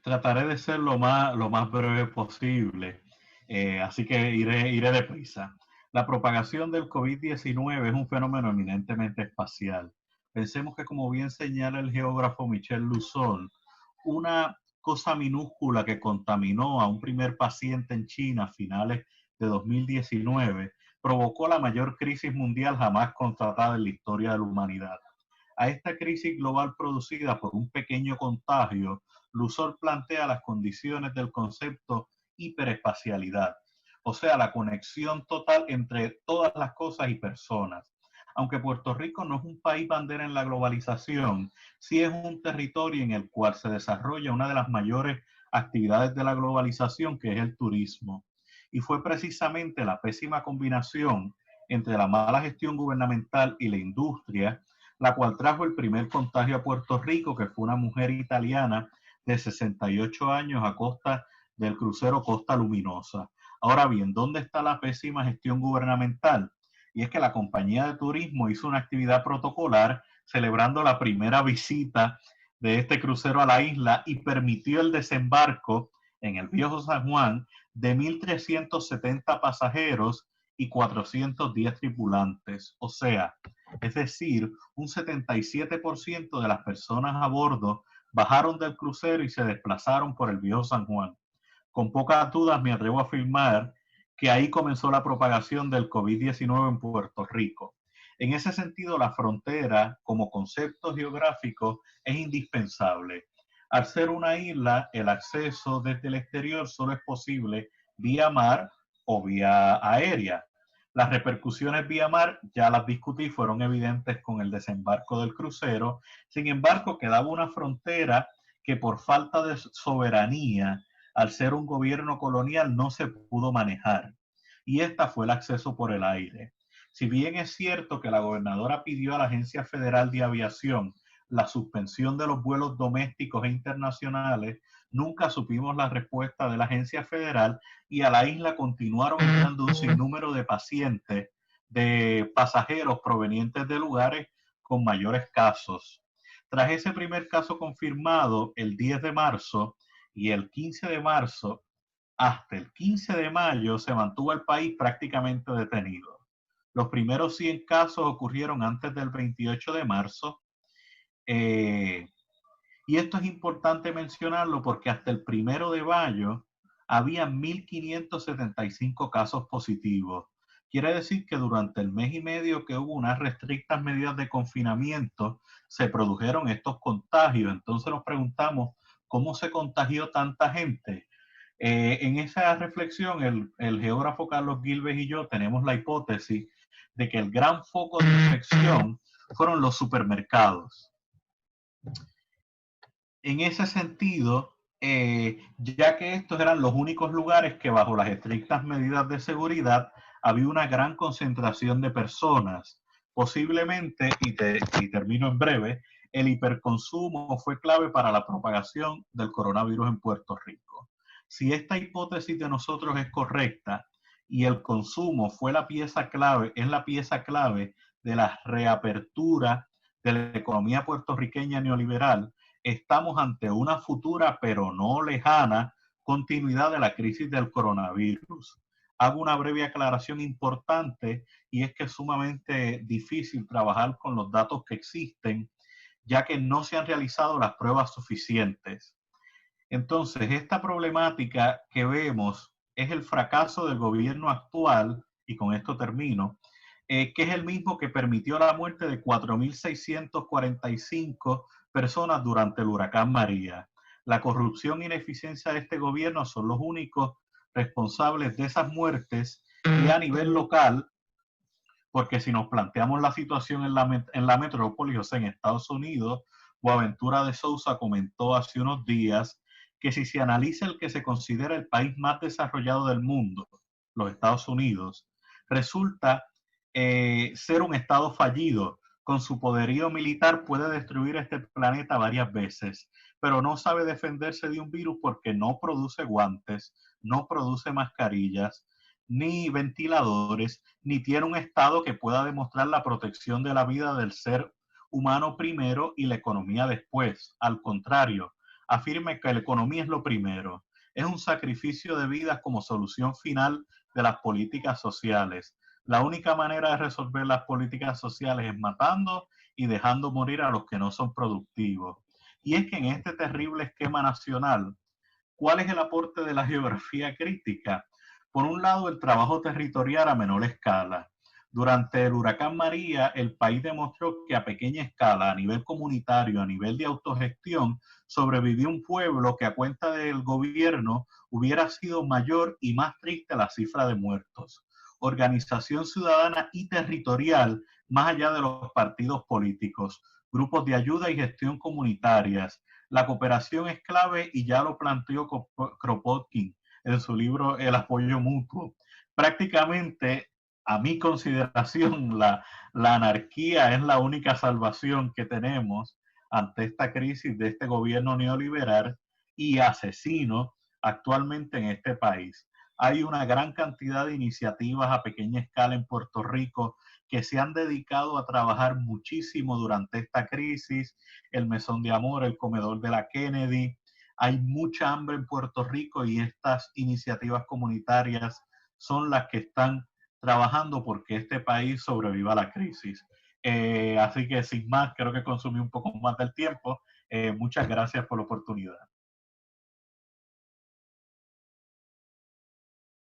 Trataré de ser lo más breve posible, así que iré deprisa. La propagación del COVID-19 es un fenómeno eminentemente espacial. Pensemos que, como bien señala el geógrafo Michel Luzón, una cosa minúscula que contaminó a un primer paciente en China a finales de 2019 provocó la mayor crisis mundial jamás constatada en la historia de la humanidad. A esta crisis global producida por un pequeño contagio, Lusol plantea las condiciones del concepto hiperespacialidad, o sea, la conexión total entre todas las cosas y personas. Aunque Puerto Rico no es un país bandera en la globalización, sí es un territorio en el cual se desarrolla una de las mayores actividades de la globalización, que es el turismo. Y fue precisamente la pésima combinación entre la mala gestión gubernamental y la industria la cual trajo el primer contagio a Puerto Rico, que fue una mujer italiana de 68 años a costa del crucero Costa Luminosa. Ahora bien, ¿dónde está la pésima gestión gubernamental? Y es que la compañía de turismo hizo una actividad protocolar celebrando la primera visita de este crucero a la isla y permitió el desembarco en el viejo San Juan de 1.370 pasajeros y 410 tripulantes. O sea, es decir, un 77% de las personas a bordo bajaron del crucero y se desplazaron por el viejo San Juan. Con pocas dudas me atrevo a afirmar que ahí comenzó la propagación del COVID-19 en Puerto Rico. En ese sentido, la frontera como concepto geográfico es indispensable. Al ser una isla, el acceso desde el exterior solo es posible vía mar o vía aérea. Las repercusiones vía mar ya las discutí, fueron evidentes con el desembarco del crucero. Sin embargo, quedaba una frontera que por falta de soberanía, al ser un gobierno colonial, no se pudo manejar. Y esta fue el acceso por el aire. Si bien es cierto que la gobernadora pidió a la Agencia Federal de Aviación la suspensión de los vuelos domésticos e internacionales, nunca supimos la respuesta de la agencia federal y a la isla continuaron entrando un sinnúmero de pacientes, de pasajeros provenientes de lugares con mayores casos. Tras ese primer caso confirmado el 10 de marzo y el 15 de marzo, hasta el 15 de mayo se mantuvo el país prácticamente detenido. Los primeros 100 casos ocurrieron antes del 28 de marzo. Eh, y esto es importante mencionarlo porque hasta el 1 de mayo había 1.575 casos positivos. Quiere decir que durante el mes y medio que hubo unas restrictas medidas de confinamiento, se produjeron estos contagios. Entonces nos preguntamos, ¿cómo se contagió tanta gente? En esa reflexión, el geógrafo Carlos Gilbert y yo tenemos la hipótesis de que el gran foco de infección fueron los supermercados. En ese sentido, ya que estos eran los únicos lugares que bajo las estrictas medidas de seguridad había una gran concentración de personas. Posiblemente, y termino en breve, el hiperconsumo fue clave para la propagación del coronavirus en Puerto Rico. Si esta hipótesis de nosotros es correcta y el consumo fue la pieza clave, es la pieza clave de la reapertura de la economía puertorriqueña neoliberal, estamos ante una futura, pero no lejana, continuidad de la crisis del coronavirus. Hago una breve aclaración importante y es que es sumamente difícil trabajar con los datos que existen, ya que no se han realizado las pruebas suficientes. Entonces, esta problemática que vemos es el fracaso del gobierno actual, y con esto termino, que es el mismo que permitió la muerte de 4.645 personas durante el huracán María. La corrupción e ineficiencia de este gobierno son los únicos responsables de esas muertes y a nivel local, porque si nos planteamos la situación en la metrópoli, o sea, en Estados Unidos, Boaventura de Sousa comentó hace unos días que si se analiza el que se considera el país más desarrollado del mundo, los Estados Unidos, resulta ser un estado fallido. Con su poderío militar puede destruir este planeta varias veces, pero no sabe defenderse de un virus porque no produce guantes, no produce mascarillas, ni ventiladores, ni tiene un Estado que pueda demostrar la protección de la vida del ser humano primero y la economía después. Al contrario, afirme que la economía es lo primero. Es un sacrificio de vidas como solución final de las políticas sociales. La única manera de resolver las políticas sociales es matando y dejando morir a los que no son productivos. Y es que en este terrible esquema nacional, ¿cuál es el aporte de la geografía crítica? Por un lado, el trabajo territorial a menor escala. Durante el huracán María, el país demostró que a pequeña escala, a nivel comunitario, a nivel de autogestión, sobrevivió un pueblo que a cuenta del gobierno hubiera sido mayor y más triste la cifra de muertos. Organización ciudadana y territorial más allá de los partidos políticos, grupos de ayuda y gestión comunitarias. La cooperación es clave y ya lo planteó Kropotkin en su libro El apoyo mutuo. Prácticamente, a mi consideración, la anarquía es la única salvación que tenemos ante esta crisis de este gobierno neoliberal y asesino actualmente en este país. Hay una gran cantidad de iniciativas a pequeña escala en Puerto Rico que se han dedicado a trabajar muchísimo durante esta crisis, el Mesón de Amor, el Comedor de la Kennedy. Hay mucha hambre en Puerto Rico y estas iniciativas comunitarias son las que están trabajando porque este país sobreviva a la crisis. Así que sin más, creo que consumí un poco más del tiempo. Muchas gracias por la oportunidad.